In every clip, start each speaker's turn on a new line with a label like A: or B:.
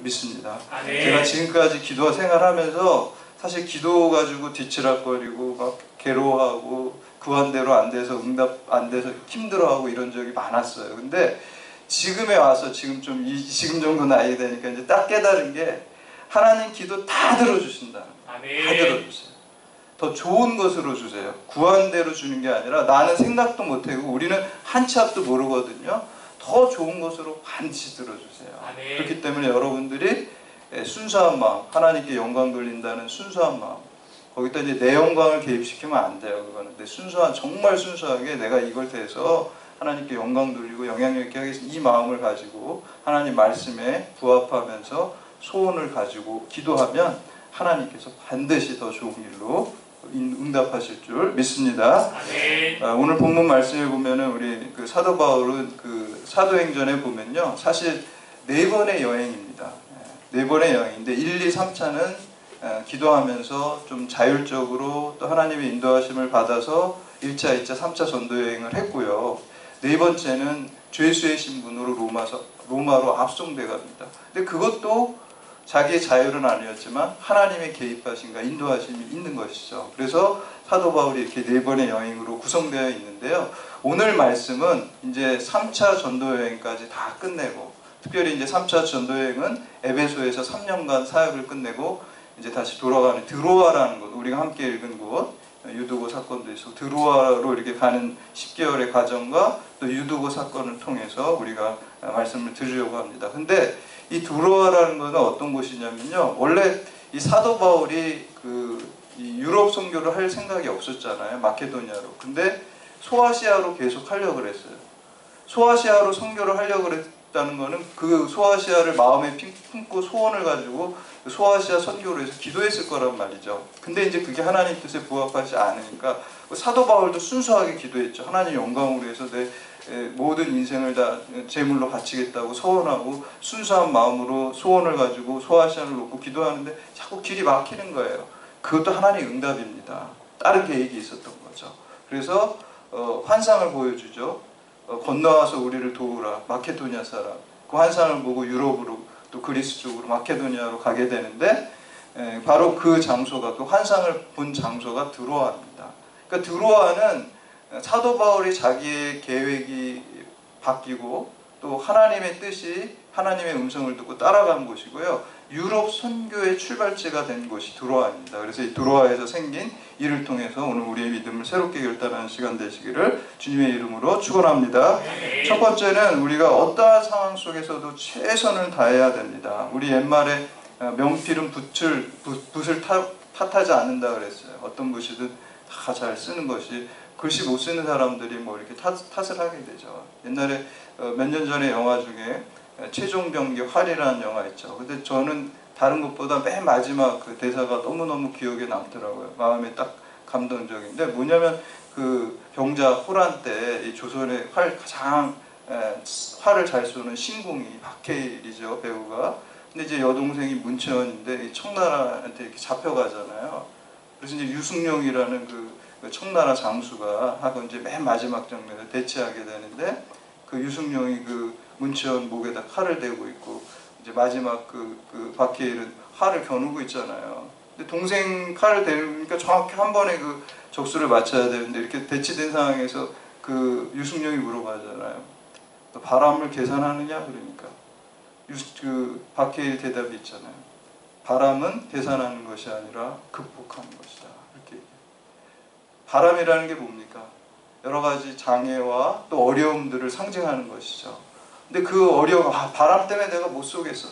A: 믿습니다.
B: 네.
A: 제가 지금까지 기도 생활하면서 사실 기도 가지고 뒤치락거리고 막 괴로워하고 구한대로 안 돼서 응답 안 돼서 힘들어하고 이런 적이 많았어요. 근데 지금에 와서 지금 정도 나이 되니까 이제 딱 깨달은 게 하나님 기도 다 들어주신다. 다 들어주세요. 더 좋은 것으로 주세요. 구한 대로 주는 게 아니라 나는 생각도 못하고 우리는 한 치 앞도 모르거든요. 더 좋은 것으로 반드시 들어주세요. 그렇기 때문에 여러분들이 순수한 마음, 하나님께 영광 돌린다는 순수한 마음, 거기다 이제 내 영광을 개입시키면 안 돼요. 그거는. 근데 정말 순수하게 내가 이걸 대해서 하나님께 영광 돌리고 영향력 있게 하겠습니다. 이 마음을 가지고 하나님 말씀에 부합하면서 소원을 가지고 기도하면 하나님께서 반드시 더 좋은 일로 응답하실 줄 믿습니다. 오늘 본문 말씀에 보면은 우리 그 사도 바울은 그 사도행전에 보면요, 사실 4번의 여행입니다. 4번의 여행인데 1, 2, 3차는 기도하면서 좀 자율적으로 또 하나님의 인도하심을 받아서 1차, 2차, 3차 전도여행을 했고요. 4번째는 죄수의 신분으로 로마로 압송돼 갑니다. 근데 그것도 자기의 자율은 아니었지만 하나님의 개입하심과 인도하심이 있는 것이죠. 그래서 사도 바울이 이렇게 4번의 여행으로 구성되어 있는데요. 오늘 말씀은 이제 3차 전도여행까지 다 끝내고, 특별히 이제 3차 전도여행은 에베소에서 3년간 사역을 끝내고 이제 다시 돌아가는 드로아라는 곳, 우리가 함께 읽은 곳, 유두고 사건도 있어 드로아로 이렇게 가는 10개월의 과정과 또 유두고 사건을 통해서 우리가 말씀을 드리려고 합니다. 근데 이 드로아라는 것은 어떤 곳이냐면요, 원래 이 사도 바울이 이 유럽 선교를 할 생각이 없었잖아요. 마케도니아로. 근데 소아시아로 계속 하려고 그랬어요. 소아시아로 선교를 하려고 그랬다는 것은 그 소아시아를 마음에 품고 소원을 가지고 소아시아 선교로 해서 기도했을 거란 말이죠. 근데 이제 그게 하나님 뜻에 부합하지 않으니까 사도 바울도 순수하게 기도했죠. 하나님 영광으로 해서 내 모든 인생을 다 제물로 바치겠다고 소원하고 순수한 마음으로 소원을 가지고 소아시아를 놓고 기도하는데 자꾸 길이 막히는 거예요. 그것도 하나님의 응답입니다. 다른 계획이 있었던 거죠. 그래서 환상을 보여주죠. 건너와서 우리를 도우라. 마케도니아 사람. 그 환상을 보고 유럽으로 또 그리스 쪽으로 마케도니아로 가게 되는데 바로 그 장소가, 그 환상을 본 장소가 드로아입니다. 그러니까 드로아는 사도 바울이 자기의 계획이 바뀌고 또 하나님의 뜻이, 하나님의 음성을 듣고 따라간 곳이고요. 유럽 선교의 출발지가 된 곳이 드로아입니다. 그래서 이 드로아에서 생긴 일을 통해서 오늘 우리의 믿음을 새롭게 결단하는 시간 되시기를 주님의 이름으로 축원합니다. 첫 번째는 우리가 어떠한 상황 속에서도 최선을 다해야 됩니다. 우리 옛말에 명필은 붓을 탓하지 않는다 그랬어요. 어떤 붓이든 다 잘 쓰는 것이, 글씨 못 쓰는 사람들이 뭐 이렇게 탓을 하게 되죠. 옛날에 몇 년 전에 영화 중에 최종병기 활이라는 영화 있죠. 근데 저는 다른 것보다 맨 마지막 그 대사가 너무너무 기억에 남더라고요. 마음에 딱 감동적인데, 뭐냐면 그 병자 호란 때 이 조선의 가장 활을 잘 쏘는 신궁이 박해일이죠, 배우가. 근데 이제 여동생이 문채원인데 청나라한테 이렇게 잡혀가잖아요. 그래서 이제 유승룡이라는 그 청나라 장수가 하고 이제 맨 마지막 장면에 대치하게 되는데, 그 유승룡이 그 문채원 목에다 칼을 대고 있고 이제 마지막 그 박해일은 활을 겨누고 있잖아요. 근데 동생 칼을 대니까 정확히 한 번에 그 적수를 맞춰야 되는데, 이렇게 대치된 상황에서 그 유승룡이 물어봐잖아요. 너 바람을 계산하느냐? 그러니까 그 박해일 대답이 있잖아요. 바람은 계산하는 것이 아니라 극복하는 것이다. 이렇게. 바람이라는 게 뭡니까? 여러 가지 장애와 또 어려움들을 상징하는 것이죠. 근데 그 어려움, 바람 때문에 내가 못 쏘겠어.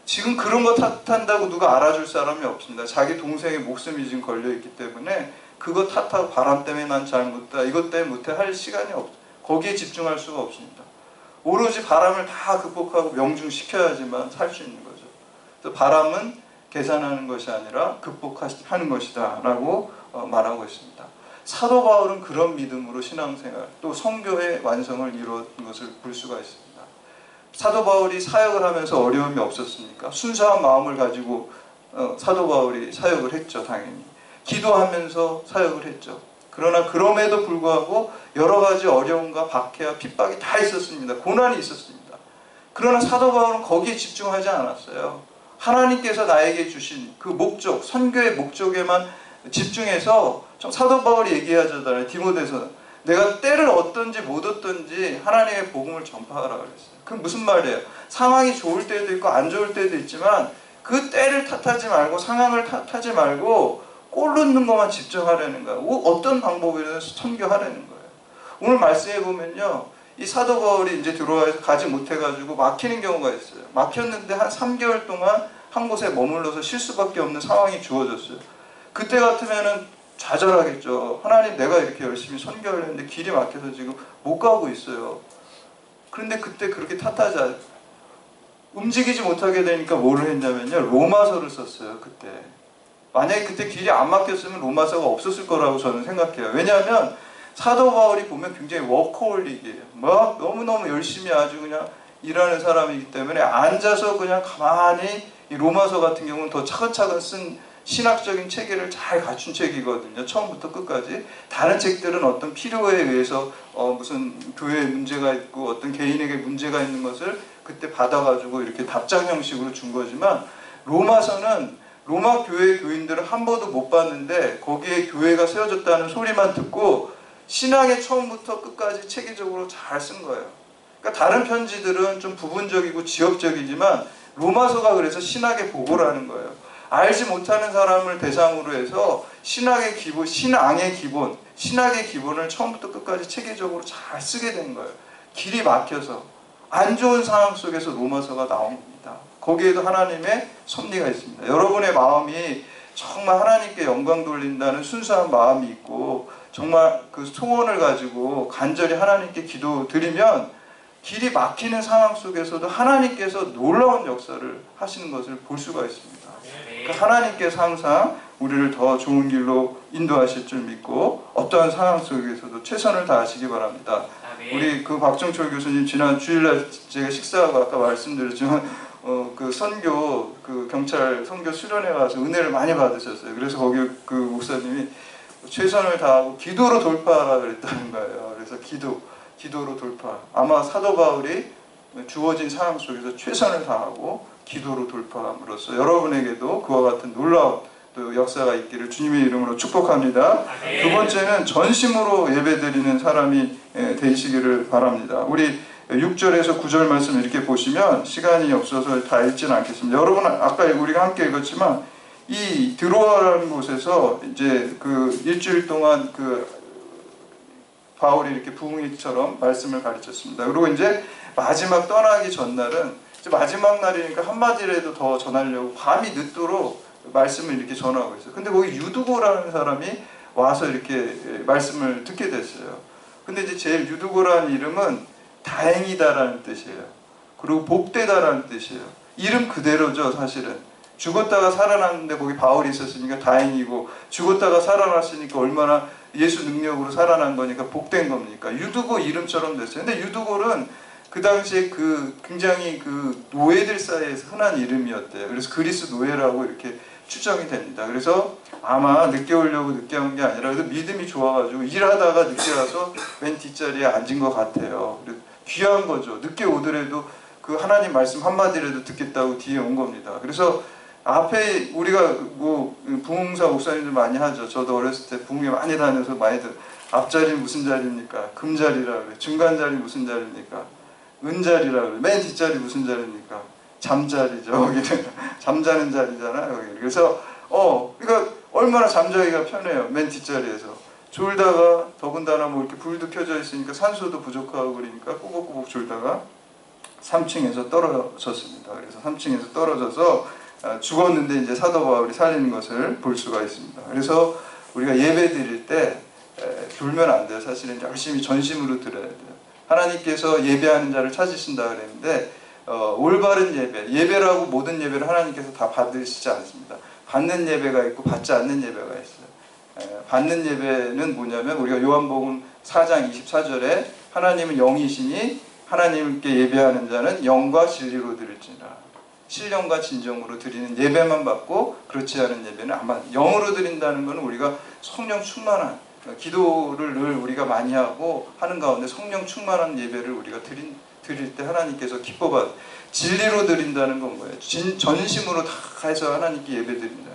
A: 지금 그런 거 탓한다고 누가 알아줄 사람이 없습니다. 자기 동생의 목숨이 지금 걸려있기 때문에 그거 탓하고 바람 때문에 난 잘 못다, 이것 때문에 못해 할 시간이 없어요. 거기에 집중할 수가 없습니다. 오로지 바람을 다 극복하고 명중시켜야지만 살 수 있는 거죠. 그래서 바람은 계산하는 것이 아니라 극복하는 것이다 라고 말하고 있습니다. 사도 바울은 그런 믿음으로 신앙생활, 또 선교의 완성을 이룬 것을 볼 수가 있습니다. 사도 바울이 사역을 하면서 어려움이 없었습니까? 순수한 마음을 가지고 사도 바울이 사역을 했죠, 당연히. 기도하면서 사역을 했죠. 그러나 그럼에도 불구하고 여러 가지 어려움과 박해와 핍박이 다 있었습니다. 고난이 있었습니다. 그러나 사도 바울은 거기에 집중하지 않았어요. 하나님께서 나에게 주신 그 목적, 선교의 목적에만 집중해서 사도 바울이 얘기하잖아요. 디모데서 내가 때를 얻든지 못 얻든지 하나님의 복음을 전파하라 그랬어요. 그게 무슨 말이에요? 상황이 좋을 때도 있고 안 좋을 때도 있지만 그 때를 탓하지 말고 상황을 탓하지 말고 골 넣는 것만 집중하려는 거예요. 어떤 방법이든 선교하려는 거예요. 오늘 말씀해 보면요, 이 사도 바울이 이제 들어와서 가지 못해가지고 막히는 경우가 있어요. 막혔는데 한 3개월 동안 한 곳에 머물러서 쉴 수밖에 없는 상황이 주어졌어요. 그때 같으면은 좌절하겠죠. 하나님, 내가 이렇게 열심히 선교를 했는데 길이 막혀서 지금 못 가고 있어요. 그런데 그때 그렇게 탓하지, 움직이지 못하게 되니까 뭐를 했냐면요, 로마서를 썼어요. 그때 만약에 그때 길이 안 막혔으면 로마서가 없었을 거라고 저는 생각해요. 왜냐하면 사도 바울이 보면 굉장히 워커홀릭이에요. 막 너무너무 열심히 아주 그냥 일하는 사람이기 때문에 앉아서 그냥 가만히, 이 로마서 같은 경우는 더 차근차근 쓴 신학적인 체계를 잘 갖춘 책이거든요. 처음부터 끝까지. 다른 책들은 어떤 필요에 의해서 무슨 교회에 문제가 있고 어떤 개인에게 문제가 있는 것을 그때 받아가지고 이렇게 답장 형식으로 준 거지만, 로마서는 로마 교회 교인들은 한 번도 못 봤는데 거기에 교회가 세워졌다는 소리만 듣고 신앙의 처음부터 끝까지 체계적으로 잘 쓴 거예요. 그러니까 다른 편지들은 좀 부분적이고 지역적이지만 로마서가 그래서 신학의 보고라는 거예요. 알지 못하는 사람을 대상으로 해서 신학의 기본, 신앙의 기본, 신학의 기본을 처음부터 끝까지 체계적으로 잘 쓰게 된 거예요. 길이 막혀서 안 좋은 상황 속에서 로마서가 나온 겁니다. 거기에도 하나님의 섭리가 있습니다. 여러분의 마음이 정말 하나님께 영광 돌린다는 순수한 마음이 있고 정말 그 소원을 가지고 간절히 하나님께 기도 드리면 길이 막히는 상황 속에서도 하나님께서 놀라운 역사를 하시는 것을 볼 수가 있습니다. 그러니까 하나님께서 항상 우리를 더 좋은 길로 인도하실 줄 믿고 어떠한 상황 속에서도 최선을 다하시기 바랍니다. 우리 그 박정철 교수님 지난 주일날 제가 식사하고 아까 말씀드렸지만 그 선교, 그 경찰 선교 수련회 가서 은혜를 많이 받으셨어요. 그래서 거기 그 목사님이 최선을 다하고 기도로 돌파하라 그랬다는 거예요. 그래서 기도로 돌파. 아마 사도 바울이 주어진 상황 속에서 최선을 다하고 기도로 돌파함으로써 여러분에게도 그와 같은 놀라운 또 역사가 있기를 주님의 이름으로 축복합니다. 두 번째는 전심으로 예배드리는 사람이 되시기를 바랍니다. 우리 6절에서 9절 말씀 이렇게 보시면 시간이 없어서 다 읽지는 않겠습니다. 여러분 아까 우리가 함께 읽었지만 이 드로아라는 곳에서 이제 그 일주일 동안 그 바울이 이렇게 부흥회처럼 말씀을 가르쳤습니다. 그리고 이제 마지막 떠나기 전날은 이제 마지막 날이니까 한마디라도 더 전하려고 밤이 늦도록 말씀을 이렇게 전하고 있어요. 근데 거기 유두고라는 사람이 와서 이렇게 말씀을 듣게 됐어요. 근데 이제 제일 유두고라는 이름은 다행이다라는 뜻이에요. 그리고 복되다라는 뜻이에요. 이름 그대로죠, 사실은. 죽었다가 살아났는데 거기 바울이 있었으니까 다행이고, 죽었다가 살아났으니까 얼마나 예수 능력으로 살아난 거니까 복된 겁니까? 유두고 이름처럼 됐어요. 근데 유두고는 그 당시에 그 굉장히 그 노예들 사이에서 흔한 이름이었대요. 그래서 그리스 노예라고 이렇게 추정이 됩니다. 그래서 아마 늦게 오려고 늦게 온 게 아니라 그래도 믿음이 좋아가지고 일하다가 늦게 와서 맨 뒷자리에 앉은 것 같아요. 귀한 거죠. 늦게 오더라도 그 하나님 말씀 한마디라도 듣겠다고 뒤에 온 겁니다. 그래서 앞에 우리가 뭐 부흥사 목사님들 많이 하죠. 저도 어렸을 때 부흥회 많이 다녀서 많이들 앞자리 무슨 자리입니까? 금자리라 그래. 중간 자리 무슨 자리입니까? 은자리라 그래. 맨 뒷자리 무슨 자리입니까? 잠자리죠. 여기는 잠자는 자리잖아요. 여기. 그래서 그러니까 얼마나 잠자기가 편해요. 맨 뒷자리에서. 졸다가 더군다나 뭐 이렇게 불도 켜져 있으니까 산소도 부족하고 그러니까 꾸벅꾸벅 졸다가 3층에서 떨어졌습니다. 그래서 3층에서 떨어져서 죽었는데 이제 사도 바울이 살리는 것을 볼 수가 있습니다. 그래서 우리가 예배 드릴 때 졸면 안 돼요. 사실은 열심히 전심으로 드려야 돼요. 하나님께서 예배하는 자를 찾으신다 그랬는데 올바른 예배라고 모든 예배를 하나님께서 다 받으시지 않습니다. 받는 예배가 있고 받지 않는 예배가 있어요. 받는 예배는 뭐냐면 우리가 요한복음 4장 24절에 하나님은 영이시니 하나님께 예배하는 자는 영과 진리로 드릴지니라. 신령과 진정으로 드리는 예배만 받고 그렇지 않은 예배는 안 받는. 영으로 드린다는 것은 우리가 성령 충만한 기도를 늘 우리가 많이 하고 하는 가운데 성령 충만한 예배를 우리가 드릴 때 하나님께서 기뻐받. 진리로 드린다는 건 뭐예요? 전심으로 다 해서 하나님께 예배 드린다.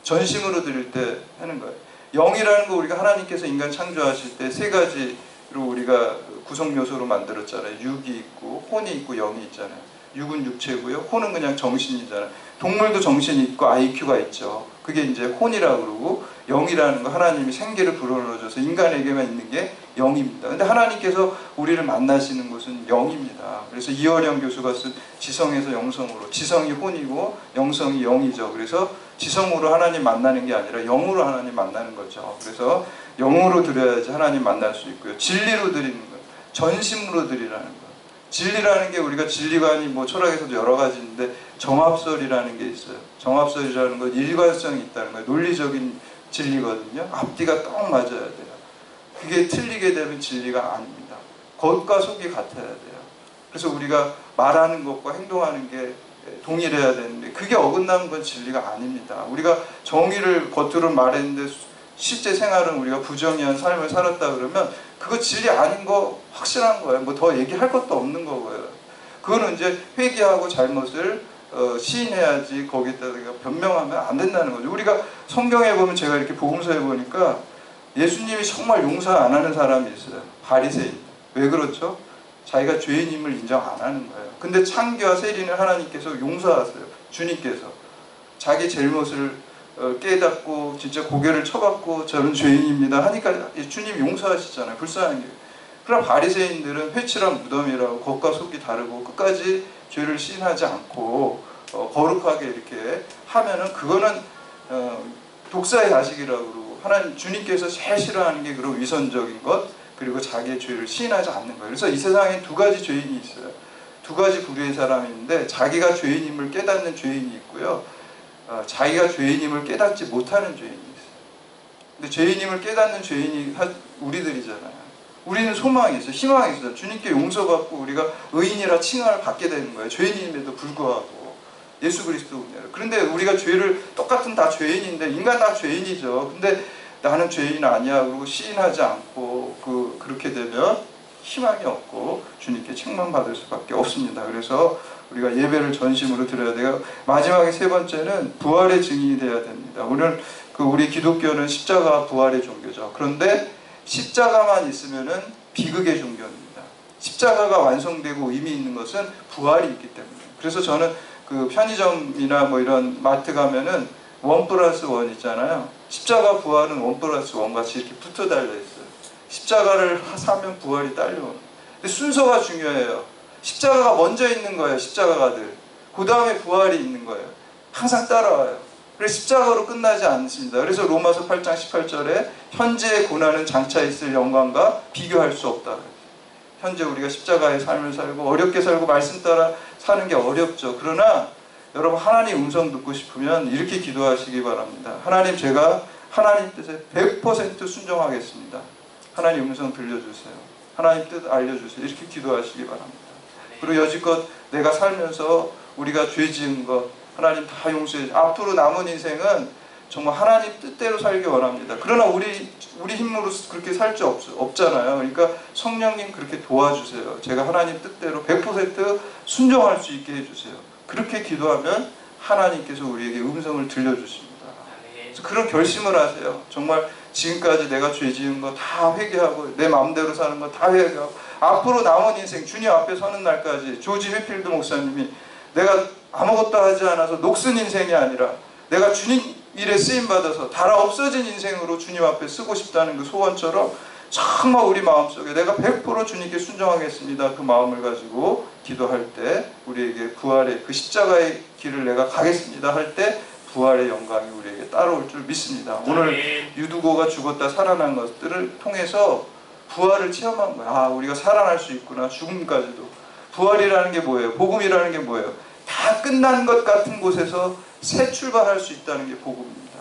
A: 전심으로 드릴 때 하는 거예요. 영이라는 거 우리가 하나님께서 인간 창조하실 때 세 가지로 우리가 구성 요소로 만들었잖아요. 육이 있고 혼이 있고 영이 있잖아요. 육은 육체고요. 혼은 그냥 정신이잖아요. 동물도 정신이 있고 IQ가 있죠. 그게 이제 혼이라고 그러고, 영이라는 거 하나님이 생기를 불어넣어줘서 인간에게만 있는 게 영입니다. 근데 하나님께서 우리를 만나시는 곳은 영입니다. 그래서 이어령 교수가 쓴 지성에서 영성으로, 지성이 혼이고 영성이 영이죠. 그래서 지성으로 하나님 만나는 게 아니라 영으로 하나님 만나는 거죠. 그래서 영으로 드려야지 하나님 만날 수 있고요. 진리로 드리는 거예요. 전심으로 드리라는 거예요. 진리라는 게 우리가 진리관이 뭐 철학에서도 여러 가지 있는데 정합설이라는 게 있어요. 정합설이라는 건 일관성이 있다는 거예요. 논리적인 진리거든요. 앞뒤가 딱 맞아야 돼요. 그게 틀리게 되면 진리가 아닙니다. 겉과 속이 같아야 돼요. 그래서 우리가 말하는 것과 행동하는 게 동일해야 되는데 그게 어긋나는 건 진리가 아닙니다. 우리가 정의를 겉으로 말했는데 실제 생활은 우리가 부정의한 삶을 살았다 그러면 그거 진리 아닌 거 확실한 거예요. 뭐 더 얘기할 것도 없는 거고요. 그거는 이제 회개하고 잘못을 시인해야지 거기에다가 변명하면 안 된다는 거죠. 우리가 성경에 보면 제가 이렇게 복음서에 보니까 예수님이 정말 용서 안 하는 사람이 있어요. 바리새인. 왜 그렇죠? 자기가 죄인임을 인정 안 하는 거예요. 근데 창기와 세리는 하나님께서 용서하세요. 주님께서. 자기 잘못을 깨닫고 진짜 고개를 쳐받고 저는 죄인입니다 하니까 주님이 용서하시잖아요. 불쌍한 게. 그러나 바리새인들은 회칠한 무덤이라고 겉과 속이 다르고 끝까지 죄를 시인하지 않고 거룩하게 이렇게 하면은 그거는 독사의 자식이라고 그러고, 하나님 주님께서 제일 싫어하는 게 그런 위선적인 것, 그리고 자기의 죄를 시인하지 않는 거예요. 그래서 이 세상에 두 가지 죄인이 있어요. 두 가지 부류의 사람이 있는데 자기가 죄인임을 깨닫는 죄인이 있고요. 자기가 죄인임을 깨닫지 못하는 죄인이 있어요. 근데 죄인임을 깨닫는 죄인이 우리들이잖아요. 우리는 소망이 있어요. 희망이 있어요. 주님께 용서받고 우리가 의인이라 칭함을 받게 되는 거예요. 죄인임에도 불구하고. 예수 그리스도 은혜로. 그런데 우리가 죄를 똑같은 다 죄인인데 인간 다 죄인이죠. 근데 나는 죄인 아니야 그리고 시인하지 않고 그렇게 되면 희망이 없고 주님께 책망받을 수밖에 없습니다. 그래서 우리가 예배를 전심으로 드려야 돼요. 마지막에 세 번째는 부활의 증인이 되어야 됩니다. 오늘 우리 기독교는 십자가 부활의 종교죠. 그런데 십자가만 있으면은 비극의 종교입니다. 십자가가 완성되고 의미 있는 것은 부활이 있기 때문에. 그래서 저는 편의점이나 뭐 이런 마트 가면은 1+1 있잖아요. 십자가 부활은 1+1 같이 이렇게 붙어 달려 있어요. 십자가를 사면 부활이 딸려오는. 근데 순서가 중요해요. 십자가가 먼저 있는 거예요. 십자가가 늘. 그 다음에 부활이 있는 거예요. 항상 따라와요. 그래서 십자가로 끝나지 않습니다. 그래서 로마서 8장 18절에 현재의 고난은 장차 있을 영광과 비교할 수 없다. 현재 우리가 십자가의 삶을 살고 어렵게 살고 말씀 따라 사는 게 어렵죠. 그러나 여러분 하나님 음성 듣고 싶으면 이렇게 기도하시기 바랍니다. 하나님, 제가 하나님 뜻에 100% 순종하겠습니다. 하나님 음성 들려주세요. 하나님 뜻 알려주세요. 이렇게 기도하시기 바랍니다. 그리고 여지껏 내가 살면서 우리가 죄 지은 것 하나님 다 용서해 주세요. 앞으로 남은 인생은 정말 하나님 뜻대로 살기 원합니다. 그러나 우리 힘으로 그렇게 살 수 없잖아요. 그러니까 성령님 그렇게 도와주세요. 제가 하나님 뜻대로 100% 순종할 수 있게 해주세요. 그렇게 기도하면 하나님께서 우리에게 음성을 들려주십니다. 그래서 그런 결심을 하세요. 정말 지금까지 내가 죄 지은 거 다 회개하고 내 마음대로 사는 거 다 회개하고 앞으로 남은 인생 주님 앞에 서는 날까지 조지 회필드 목사님이 내가 아무것도 하지 않아서 녹슨 인생이 아니라 내가 주님 일에 쓰임받아서 달아 없어진 인생으로 주님 앞에 쓰고 싶다는 그 소원처럼 정말 우리 마음속에 내가 100% 주님께 순종하겠습니다. 그 마음을 가지고 기도할 때 우리에게 부활의 그 십자가의 길을 내가 가겠습니다 할 때 부활의 영광이 우리에게 따라올 줄 믿습니다. 오늘 유두고가 죽었다 살아난 것들을 통해서 부활을 체험한 거야. 아, 우리가 살아날 수 있구나. 죽음까지도. 부활이라는 게 뭐예요? 복음이라는 게 뭐예요? 다 끝난 것 같은 곳에서 새 출발할 수 있다는 게 복음입니다.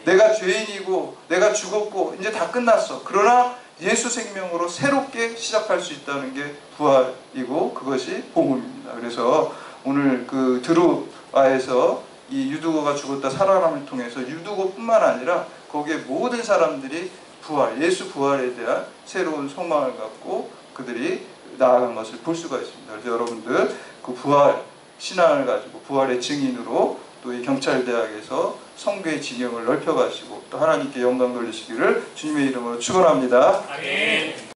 A: 내가 죄인이고 내가 죽었고 이제 다 끝났어. 그러나 예수 생명으로 새롭게 시작할 수 있다는 게 부활이고 그것이 복음입니다. 그래서 오늘 드루아에서 이 유두고가 죽었다 살아남을 통해서 유두고뿐만 아니라 거기에 모든 사람들이 부활, 예수 부활에 대한 새로운 소망을 갖고 그들이 나아간 것을 볼 수가 있습니다. 그래서 여러분들 그 부활 신앙을 가지고 부활의 증인으로 또 이 경찰대학에서 선교의 진영을 넓혀가시고 또 하나님께 영광 돌리시기를 주님의 이름으로 축원합니다.
B: 아멘.